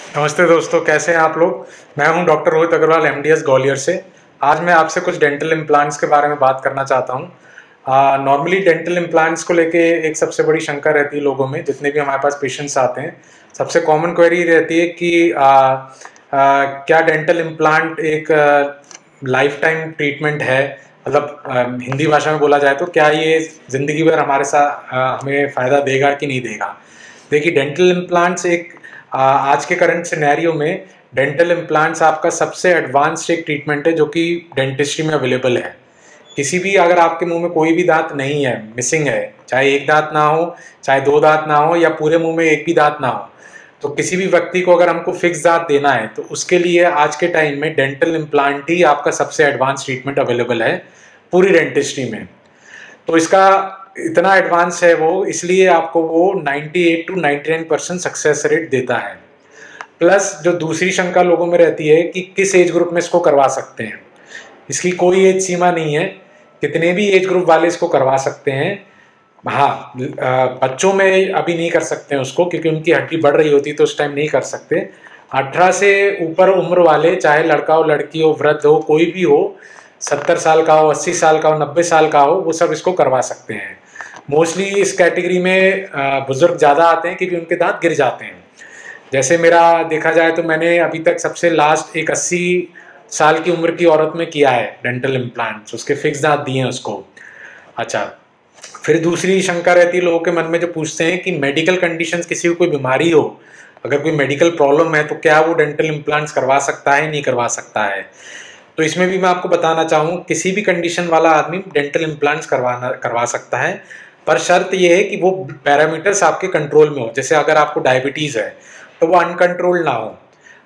नमस्ते दोस्तों, कैसे हैं आप लोग। मैं हूं डॉक्टर रोहित अग्रवाल, एमडीएस ग्वालियर से। आज मैं आपसे कुछ डेंटल इम्प्लांट्स के बारे में बात करना चाहता हूं। नॉर्मली डेंटल इम्प्लांट्स को लेके एक सबसे बड़ी शंका रहती है लोगों में, जितने भी हमारे पास पेशेंट्स आते हैं। सबसे कॉमन क्वेरी रहती है कि क्या डेंटल इम्प्लांट एक लाइफ टाइम ट्रीटमेंट है, मतलब हिंदी भाषा में बोला जाए तो क्या ये ज़िंदगी भर हमारे साथ हमें फ़ायदा देगा कि नहीं देगा। देखिए, डेंटल इम्प्लांट्स एक आज के करंट सिनेरियो में डेंटल इम्प्लांट्स आपका सबसे एडवांस्ड एक ट्रीटमेंट है जो कि डेंटिस्ट्री में अवेलेबल है। किसी भी, अगर आपके मुंह में कोई भी दांत नहीं है, मिसिंग है, चाहे एक दांत ना हो, चाहे दो दांत ना हो, या पूरे मुंह में एक भी दांत ना हो, तो किसी भी व्यक्ति को अगर हमको फिक्स दांत देना है तो उसके लिए आज के टाइम में डेंटल इम्प्लांट ही आपका सबसे एडवांस ट्रीटमेंट अवेलेबल है पूरी डेंटिस्ट्री में। तो इसका इतना एडवांस है वो, इसलिए आपको वो 98 to 99% सक्सेस रेट देता है। प्लस जो दूसरी शंका लोगों में रहती है कि किस एज ग्रुप में इसको करवा सकते हैं। इसकी कोई एज सीमा नहीं है, कितने भी एज ग्रुप वाले इसको करवा सकते हैं। हाँ, बच्चों में अभी नहीं कर सकते हैं उसको, क्योंकि उनकी हड्डी बढ़ रही होती है तो उस टाइम नहीं कर सकते। 18 से ऊपर उम्र वाले, चाहे लड़का हो, लड़की हो, वृद्ध हो, कोई भी हो, 70 साल का हो, 80 साल का हो, 90 साल का हो, वो सब इसको करवा सकते हैं। मोस्टली इस कैटेगरी में बुजुर्ग ज़्यादा आते हैं क्योंकि उनके दांत गिर जाते हैं। जैसे मेरा देखा जाए तो मैंने अभी तक सबसे लास्ट एक 80 साल की उम्र की औरत में किया है डेंटल इम्प्लांट्स, उसके फिक्स दांत दिए हैं उसको। अच्छा, फिर दूसरी शंका रहती है लोगों के मन में, जो पूछते हैं कि मेडिकल कंडीशंस, किसी को कोई बीमारी हो, अगर कोई मेडिकल प्रॉब्लम है तो क्या वो डेंटल इम्प्लांट्स करवा सकता है, नहीं करवा सकता है। तो इसमें भी मैं आपको बताना चाहूँ, किसी भी कंडीशन वाला आदमी डेंटल इम्प्लांट्स करवा सकता है, पर शर्त यह है कि वो पैरामीटर्स आपके कंट्रोल में हो। जैसे अगर आपको डायबिटीज़ है तो वो अनकंट्रोल्ड ना हो,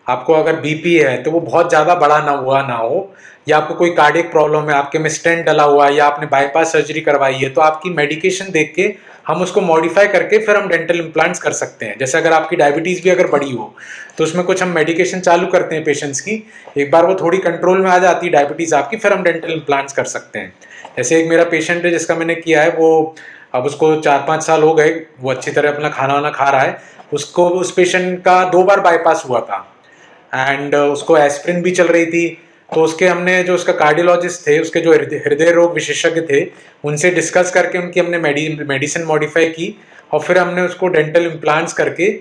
आपको अगर बीपी है तो वो बहुत ज़्यादा बड़ा ना हो, या आपको कोई कार्डियक प्रॉब्लम है, आपके में स्टेंट डला हुआ है, या आपने बाईपास सर्जरी करवाई है, तो आपकी मेडिकेशन देख के हम उसको मॉडिफाई करके फिर हम डेंटल इम्प्लांट्स कर सकते हैं। जैसे अगर आपकी डायबिटीज़ भी अगर बड़ी हो तो उसमें कुछ हम मेडिकेशन चालू करते हैं पेशेंट्स की, एक बार वो थोड़ी कंट्रोल में आ जाती है डायबिटीज़ आपकी, फिर हम डेंटल इम्प्लांट्स कर सकते हैं। जैसे एक मेरा पेशेंट है जिसका मैंने किया है, वो अब उसको 4-5 साल हो गए, वो अच्छी तरह अपना खाना वाना खा रहा है। उसको, उस पेशेंट का 2 बार बाईपास हुआ था एंड उसको एस्प्रिन भी चल रही थी। तो उसके हमने, जो उसका कार्डियोलॉजिस्ट थे, उसके जो हृदय रोग विशेषज्ञ थे, उनसे डिस्कस करके उनकी हमने मेडिसिन मॉडिफाई की और फिर हमने उसको डेंटल इम्प्लांट्स करके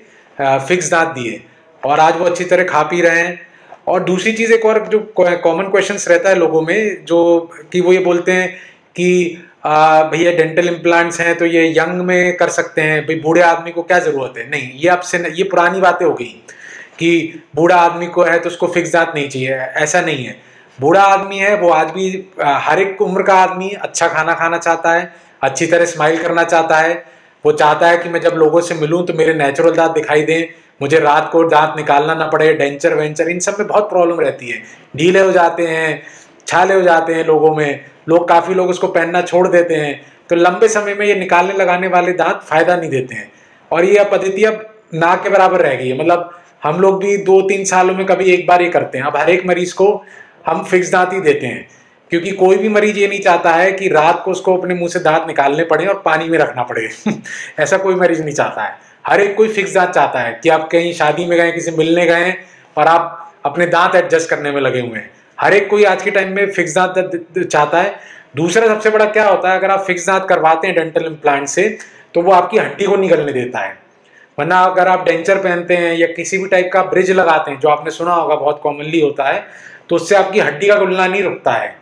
फिक्स दांत दिए, और आज वो अच्छी तरह खा पी रहे हैं। और दूसरी चीज़, एक और जो कॉमन क्वेश्चंस रहता है लोगों में, जो कि वो ये बोलते हैं कि भैया डेंटल इम्प्लांट्स हैं तो ये यंग में कर सकते हैं, भाई बूढ़े आदमी को क्या ज़रूरत है। नहीं, ये आपसे, ये पुरानी बातें हो गई कि बूढ़ा आदमी को है तो उसको फिक्स दांत नहीं चाहिए। ऐसा नहीं है। बूढ़ा आदमी है वो आज भी, हर एक उम्र का आदमी अच्छा खाना खाना चाहता है, अच्छी तरह स्माइल करना चाहता है। वो चाहता है कि मैं जब लोगों से मिलूं तो मेरे नेचुरल दांत दिखाई दें, मुझे रात को दांत निकालना ना पड़े। डेंचर वेंचर, इन सब में बहुत प्रॉब्लम रहती है, ढीले हो जाते हैं, छाले हो जाते हैं लोगों में, काफ़ी लोग उसको पहनना छोड़ देते हैं। तो लंबे समय में ये निकालने लगाने वाले दांत फायदा नहीं देते हैं, और ये पद्धति अब ना के बराबर रह गई है। मतलब हम लोग भी 2-3 सालों में कभी एक बार ये करते हैं। अब हर एक मरीज को हम फिक्स दांत ही देते हैं, क्योंकि कोई भी मरीज ये नहीं चाहता है कि रात को उसको अपने मुंह से दांत निकालने पड़े और पानी में रखना पड़े ऐसा कोई मरीज नहीं चाहता है। हर एक कोई फिक्स दांत चाहता है कि आप कहीं शादी में गए, किसी मिलने गए और आप अपने दांत एडजस्ट करने में लगे हुए हैं। हर एक कोई आज के टाइम में फिक्स दांत चाहता है। दूसरा सबसे बड़ा क्या होता है, अगर आप फिक्स दांत करवाते हैं डेंटल इम्प्लांट से, तो वो आपकी हड्डी को निगलने देता है। वरना अगर आप डेंचर पहनते हैं या किसी भी टाइप का ब्रिज लगाते हैं, जो आपने सुना होगा बहुत कॉमनली होता है, तो उससे आपकी हड्डी का गलना नहीं रुकता है,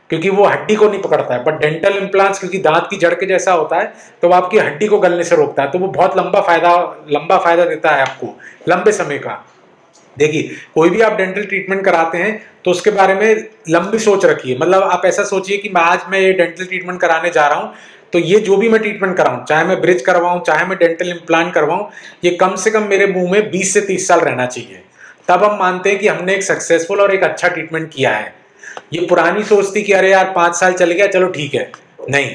क्योंकि वो हड्डी को नहीं पकड़ता है। बट डेंटल इम्प्लांट्स क्योंकि दांत की जड़ के जैसा होता है, तो वो आपकी हड्डी को गलने से रोकता है। तो वो बहुत लंबा फायदा देता है आपको, लंबे समय का। देखिए, कोई भी आप डेंटल ट्रीटमेंट कराते हैं तो उसके बारे में लंबी सोच रखिए। मतलब आप ऐसा सोचिए कि आज मैं ये डेंटल ट्रीटमेंट कराने जा रहा हूँ, तो ये जो भी मैं ट्रीटमेंट कराऊं, चाहे मैं ब्रिज करवाऊं, चाहे मैं डेंटल इम्प्लांट करवाऊं, ये कम से कम मेरे मुंह में 20 से 30 साल रहना चाहिए। तब हम मानते हैं कि हमने एक सक्सेसफुल और एक अच्छा ट्रीटमेंट किया है। ये पुरानी सोच थी कि अरे यार 5 साल चले गया, चलो ठीक है। नहीं,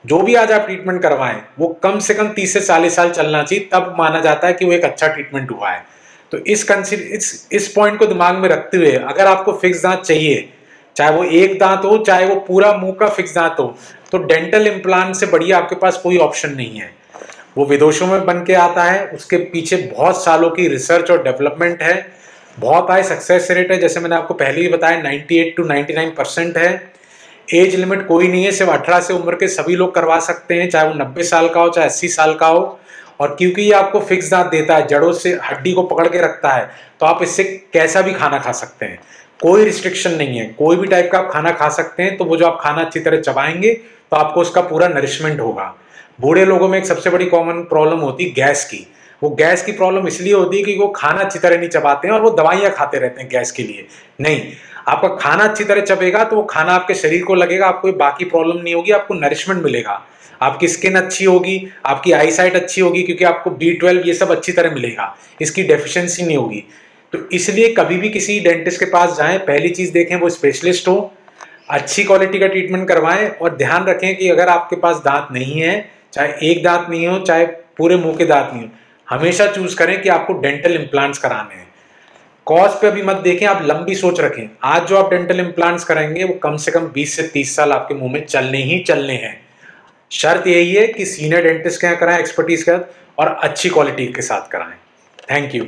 जो भी आज आप ट्रीटमेंट करवाएं वो कम से कम 30 से 40 साल चलना चाहिए, तब माना जाता है कि वो एक अच्छा ट्रीटमेंट हुआ है। तो इस पॉइंट को दिमाग में रखते हुए, अगर आपको फिक्स दांत चाहिए, चाहे वो एक दांत हो, चाहे वो पूरा मुंह का फिक्स दांत हो, तो डेंटल इम्प्लांट से बढ़िया आपके पास कोई ऑप्शन नहीं है। वो विदेशों में बन के आता है, उसके पीछे बहुत सालों की रिसर्च और डेवलपमेंट है, बहुत हाई सक्सेस रेट है। जैसे मैंने आपको पहले ही बताया 98 to 99% है। एज लिमिट कोई नहीं है, सिर्फ 18 से उम्र के सभी लोग करवा सकते हैं, चाहे वो 90 साल का हो चाहे 80 साल का हो। और क्योंकि ये आपको फिक्स दांत देता है, जड़ों से हड्डी को पकड़ के रखता है, तो आप इससे कैसा भी खाना खा सकते हैं, कोई रिस्ट्रिक्शन नहीं है, कोई भी टाइप का आप खाना खा सकते हैं। तो वो जो आप खाना अच्छी तरह चबाएंगे तो आपको उसका पूरा नरिशमेंट होगा। बूढ़े लोगों में एक सबसे बड़ी कॉमन प्रॉब्लम होती है गैस की। वो गैस की प्रॉब्लम इसलिए होती है कि वो खाना अच्छी तरह नहीं चबाते हैं और वो दवाइयां खाते रहते हैं गैस के लिए। नहीं, आपका खाना अच्छी तरह चबेगा तो वो खाना आपके शरीर को लगेगा, आपको बाकी प्रॉब्लम नहीं होगी, आपको नरिशमेंट मिलेगा, आपकी स्किन अच्छी होगी, आपकी आई साइट अच्छी होगी, क्योंकि आपको B12 ये सब अच्छी तरह मिलेगा, इसकी डेफिशिएंसी नहीं होगी। तो इसलिए कभी भी किसी डेंटिस्ट के पास जाएं, पहली चीज देखें वो स्पेशलिस्ट हो, अच्छी क्वालिटी का ट्रीटमेंट करवाएं और ध्यान रखें कि अगर आपके पास दांत नहीं है, चाहे एक दांत नहीं हो चाहे पूरे मुंह के दांत नहीं हो, हमेशा चूज करें कि आपको डेंटल इम्प्लांट्स कराने हैं। कॉस्ट पे अभी मत देखें, आप लंबी सोच रखें। आज जो आप डेंटल इम्प्लांट्स कराएंगे वो कम से कम 20 से 30 साल आपके मुंह में चलने ही चलने हैं। शर्त यही है कि सीनियर डेंटिस्ट के यहाँ कराएं, एक्सपर्टीज के साथ, और अच्छी क्वालिटी के साथ कराएं। Thank you.